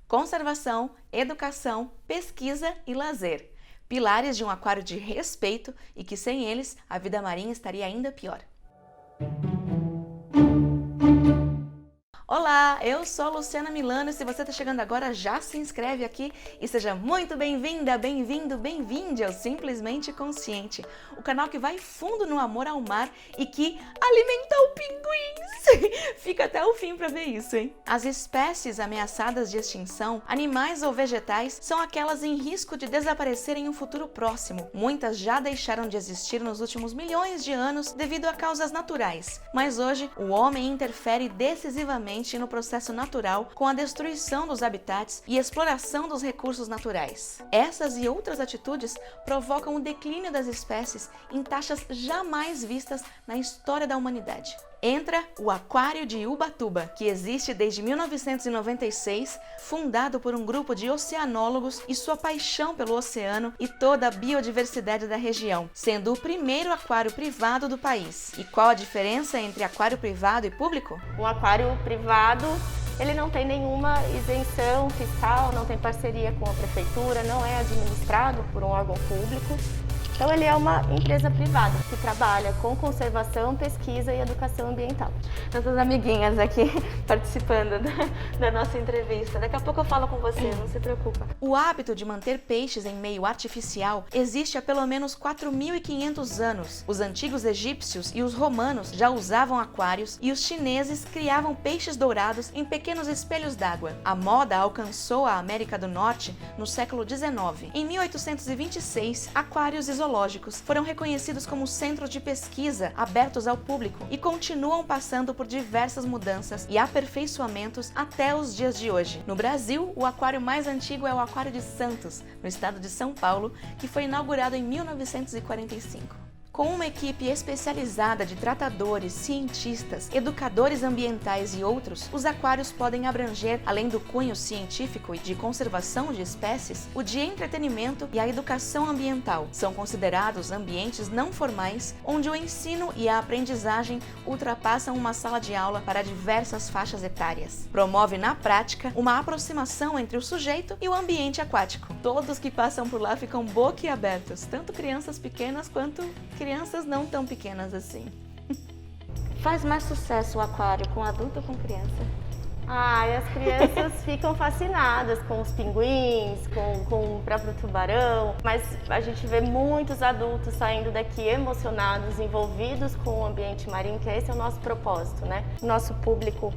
conservação, educação, pesquisa e lazer. Pilares de um aquário de respeito e que sem eles a vida marinha estaria ainda pior. Olá, eu sou Luciana Milano e se você está chegando agora, já se inscreve aqui e seja muito bem-vinda, bem-vindo, bem-vinde ao Simplesmente Consciente, o canal que vai fundo no amor ao mar e que alimenta o pinguins. Fica até o fim para ver isso, hein? As espécies ameaçadas de extinção, animais ou vegetais, são aquelas em risco de desaparecer em um futuro próximo. Muitas já deixaram de existir nos últimos milhões de anos devido a causas naturais, mas hoje o homem interfere decisivamente no processo natural com a destruição dos habitats e exploração dos recursos naturais. Essas e outras atitudes provocam o declínio das espécies em taxas jamais vistas na história da humanidade. Entra o Aquário de Ubatuba, que existe desde 1996, fundado por um grupo de oceanólogos e sua paixão pelo oceano e toda a biodiversidade da região, sendo o primeiro aquário privado do país. E qual a diferença entre aquário privado e público? Um aquário privado, ele não tem nenhuma isenção fiscal, não tem parceria com a prefeitura, não é administrado por um órgão público. Então ele é uma empresa privada que trabalha com conservação, pesquisa e educação ambiental. Nossas amiguinhas aqui participando da nossa entrevista. Daqui a pouco eu falo com você, não se preocupa. O hábito de manter peixes em meio artificial existe há pelo menos 4.500 anos. Os antigos egípcios e os romanos já usavam aquários e os chineses criavam peixes dourados em pequenos espelhos d'água. A moda alcançou a América do Norte no século XIX. Em 1826, aquários zoológicos foram reconhecidos como centros de pesquisa abertos ao público e continuam passando por diversas mudanças e aperfeiçoamentos até os dias de hoje. No Brasil, o aquário mais antigo é o Aquário de Santos, no estado de São Paulo, que foi inaugurado em 1945. Com uma equipe especializada de tratadores, cientistas, educadores ambientais e outros, os aquários podem abranger, além do cunho científico e de conservação de espécies, o de entretenimento e a educação ambiental. São considerados ambientes não formais, onde o ensino e a aprendizagem ultrapassam uma sala de aula para diversas faixas etárias. Promove na prática uma aproximação entre o sujeito e o ambiente aquático. Todos que passam por lá ficam boquiabertos, tanto crianças pequenas quanto crianças não tão pequenas assim. Faz mais sucesso o aquário com adulto ou com criança? E as crianças ficam fascinadas com os pinguins, com o próprio tubarão, mas a gente vê muitos adultos saindo daqui emocionados, envolvidos com o ambiente marinho, que esse é o nosso propósito, né? Nosso público,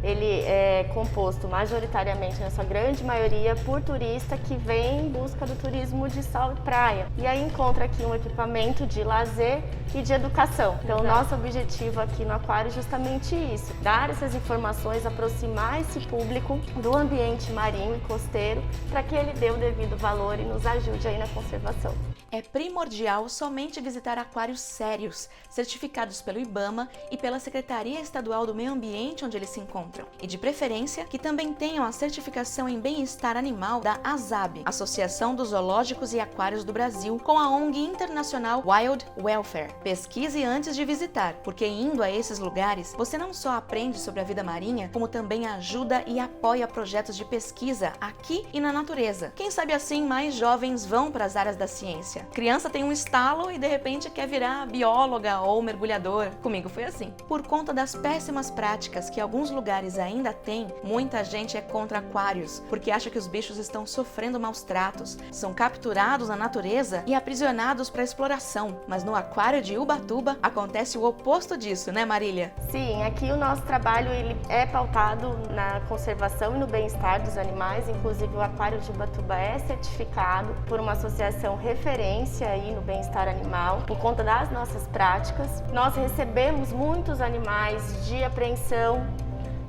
ele é composto majoritariamente, na sua grande maioria, por turista que vem em busca do turismo de sol e praia. E aí encontra aqui um equipamento de lazer e de educação. Então, o nosso objetivo aqui no aquário é justamente isso, dar essas informações, aproximar esse público do ambiente marinho e costeiro para que ele dê o devido valor e nos ajude aí na conservação. É primordial somente visitar aquários sérios, certificados pelo IBAMA e pela Secretaria Estadual do Meio Ambiente onde eles se encontram. E de preferência, que também tenham a certificação em bem-estar animal da ASAB, Associação dos Zoológicos e Aquários do Brasil, com a ONG internacional Wild Welfare. Pesquise antes de visitar, porque indo a esses lugares, você não só aprende sobre a vida marinha, como também ajuda e apoia projetos de pesquisa aqui e na natureza. Quem sabe assim mais jovens vão para as áreas da ciência. Criança tem um estalo e de repente quer virar bióloga ou mergulhadora. Comigo foi assim. Por conta das péssimas práticas que alguns lugares ainda têm, muita gente é contra aquários, porque acha que os bichos estão sofrendo maus tratos, são capturados na natureza e aprisionados para exploração. Mas no Aquário de Ubatuba acontece o oposto disso, né, Marília? Sim, aqui o nosso trabalho ele é pautado na conservação e no bem-estar dos animais. Inclusive o Aquário de Ubatuba é certificado por uma associação referência aí no bem-estar animal, por conta das nossas práticas. Nós recebemos muitos animais de apreensão,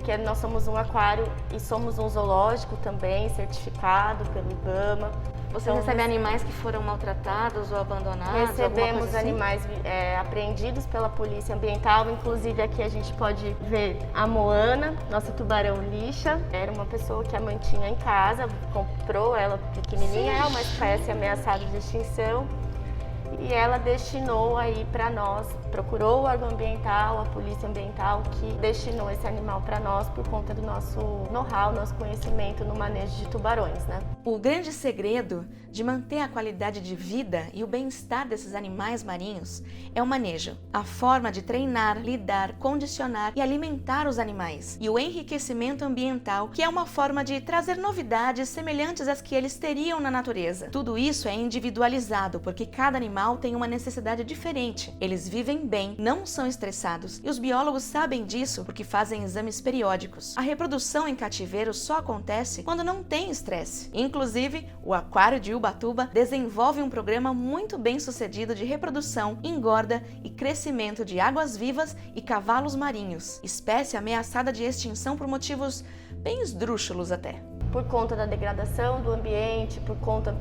que nós somos um aquário e somos um zoológico também, certificado pelo IBAMA. Você recebe animais que foram maltratados ou abandonados? Recebemos assim? Animais apreendidos pela Polícia Ambiental, inclusive aqui a gente pode ver a Moana, nossa tubarão lixa. Era uma pessoa que a mantinha em casa, comprou ela pequenininha, é uma espécie ameaçada de extinção. e ela destinou aí para nós, procurou o órgão ambiental, a polícia ambiental, que destinou esse animal para nós por conta do nosso know-how, nosso conhecimento no manejo de tubarões, né? O grande segredo de manter a qualidade de vida e o bem-estar desses animais marinhos é o manejo, a forma de treinar, lidar, condicionar e alimentar os animais, e o enriquecimento ambiental, que é uma forma de trazer novidades semelhantes às que eles teriam na natureza. Tudo isso é individualizado, porque cada animal tem uma necessidade diferente. Eles vivem bem, não são estressados, e os biólogos sabem disso porque fazem exames periódicos. A reprodução em cativeiro só acontece quando não tem estresse. Inclusive, o aquário de Ubatuba desenvolve um programa muito bem sucedido de reprodução, engorda e crescimento de águas-vivas e cavalos marinhos, espécie ameaçada de extinção por motivos bem esdrúxulos até. Por conta da degradação do ambiente, por conta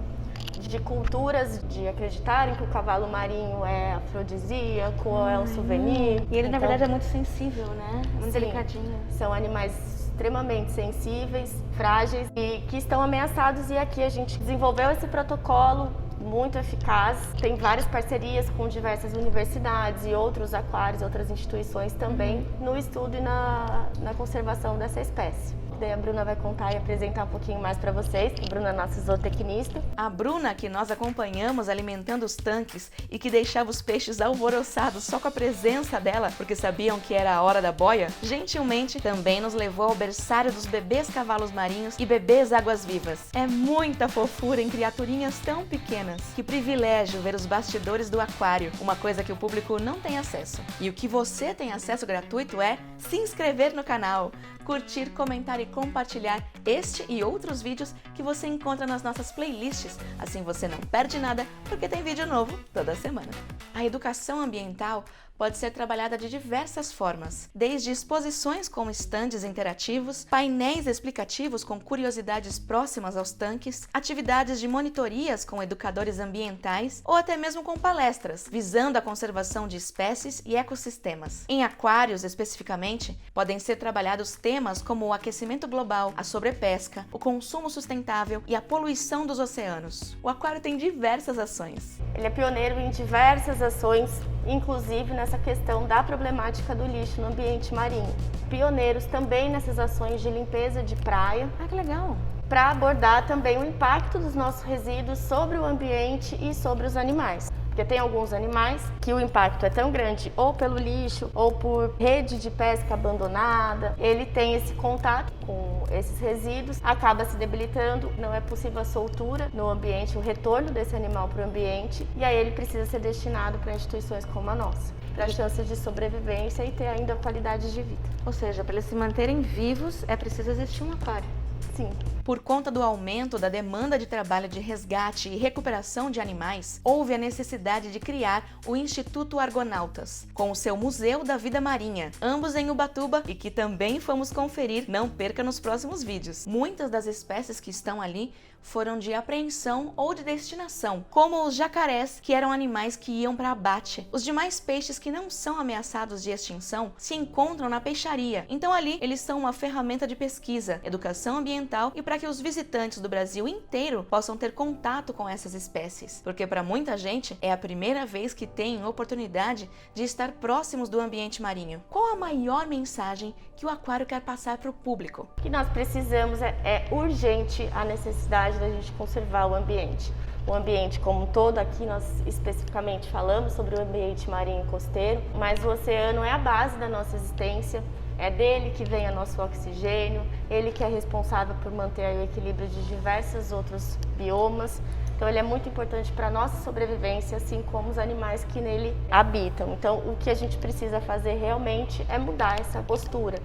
de culturas de acreditarem que o cavalo marinho é afrodisíaco, é um souvenir. E ele, na verdade, é muito sensível, né? Muito delicadinho. São animais extremamente sensíveis, frágeis e que estão ameaçados, e aqui a gente desenvolveu esse protocolo muito eficaz. Tem várias parcerias com diversas universidades e outros aquários, outras instituições também no estudo e na conservação dessa espécie. Daí a Bruna vai contar e apresentar um pouquinho mais para vocês. A Bruna é nossa zootecnista. A Bruna, que nós acompanhamos alimentando os tanques e que deixava os peixes alvoroçados só com a presença dela, porque sabiam que era a hora da boia, gentilmente também nos levou ao berçário dos bebês cavalos marinhos e bebês águas-vivas. É muita fofura em criaturinhas tão pequenas. Que privilégio ver os bastidores do aquário, uma coisa que o público não tem acesso. E o que você tem acesso gratuito é se inscrever no canal, curtir, comentar e compartilhar este e outros vídeos que você encontra nas nossas playlists. Assim você não perde nada, porque tem vídeo novo toda semana. A educação ambiental pode ser trabalhada de diversas formas, desde exposições com estandes interativos, painéis explicativos com curiosidades próximas aos tanques, atividades de monitorias com educadores ambientais ou até mesmo com palestras, visando a conservação de espécies e ecossistemas. Em aquários, especificamente, podem ser trabalhados temas como o aquecimento global, a sobrepesca, o consumo sustentável e a poluição dos oceanos. O aquário tem diversas ações. Ele é pioneiro em diversas ações, inclusive nessa questão da problemática do lixo no ambiente marinho. Pioneiros também nessas ações de limpeza de praia. Ah, que legal! Para abordar também o impacto dos nossos resíduos sobre o ambiente e sobre os animais. Porque tem alguns animais que o impacto é tão grande ou pelo lixo ou por rede de pesca abandonada. Ele tem esse contato com esses resíduos, acaba se debilitando, não é possível a soltura no ambiente, o retorno desse animal para o ambiente, e aí ele precisa ser destinado para instituições como a nossa, para chances de sobrevivência e ter ainda qualidade de vida. Ou seja, para eles se manterem vivos é preciso existir um aquário. Sim. Por conta do aumento da demanda de trabalho de resgate e recuperação de animais, houve a necessidade de criar o Instituto Argonautas, com o seu Museu da Vida Marinha, ambos em Ubatuba, e que também fomos conferir, não perca nos próximos vídeos. Muitas das espécies que estão ali foram de apreensão ou de destinação, como os jacarés, que eram animais que iam para abate. Os demais peixes que não são ameaçados de extinção se encontram na peixaria, então ali eles são uma ferramenta de pesquisa, educação ambiental e para que os visitantes do Brasil inteiro possam ter contato com essas espécies, porque para muita gente é a primeira vez que tem oportunidade de estar próximos do ambiente marinho. Qual a maior mensagem que o aquário quer passar para o público? O que nós precisamos é urgente a necessidade da gente conservar o ambiente. O ambiente como um todo, aqui nós especificamente falamos sobre o ambiente marinho e costeiro, mas o oceano é a base da nossa existência, é dele que vem o nosso oxigênio, ele que é responsável por manter o equilíbrio de diversos outros biomas. Então ele é muito importante para a nossa sobrevivência, assim como os animais que nele habitam. Então o que a gente precisa fazer realmente é mudar essa postura,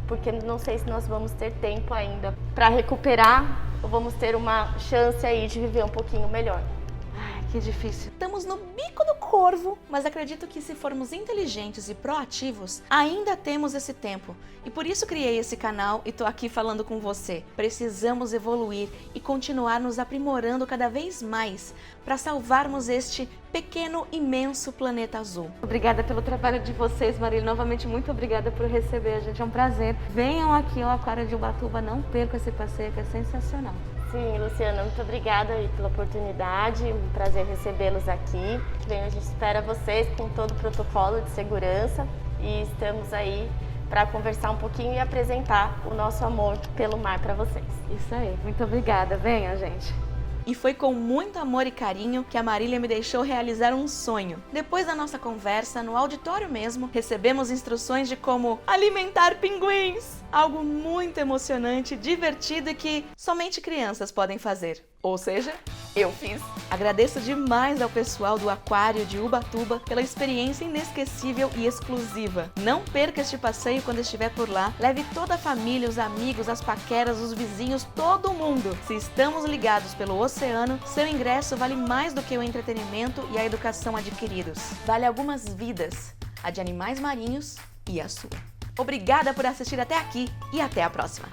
porque não sei se nós vamos ter tempo ainda para recuperar ou vamos ter uma chance aí de viver um pouquinho melhor. Ai, que difícil. Estamos no bico do corvo, mas acredito que se formos inteligentes e proativos, ainda temos esse tempo. E por isso criei esse canal e tô aqui falando com você. Precisamos evoluir e continuar nos aprimorando cada vez mais para salvarmos este pequeno, imenso planeta azul. Obrigada pelo trabalho de vocês, Marília. Novamente, muito obrigada por receber a gente. É um prazer. Venham aqui ao Aquário de Ubatuba, não percam esse passeio que é sensacional. Sim, Luciana, muito obrigada aí pela oportunidade. Um prazer recebê-los aqui. Bem, a gente espera vocês com todo o protocolo de segurança e estamos aí para conversar um pouquinho e apresentar o nosso amor pelo mar para vocês. Isso aí, muito obrigada. Venham, gente. E foi com muito amor e carinho que a Marília me deixou realizar um sonho. Depois da nossa conversa, no auditório mesmo, recebemos instruções de como alimentar pinguins. Algo muito emocionante, divertido e que somente crianças podem fazer. Ou seja, eu fiz. Agradeço demais ao pessoal do Aquário de Ubatuba pela experiência inesquecível e exclusiva. Não perca este passeio quando estiver por lá. Leve toda a família, os amigos, as paqueras, os vizinhos, todo mundo. Se estamos ligados pelo oceano, seu ingresso vale mais do que o entretenimento e a educação adquiridos. Vale algumas vidas, a de animais marinhos e a sua. Obrigada por assistir até aqui e até a próxima!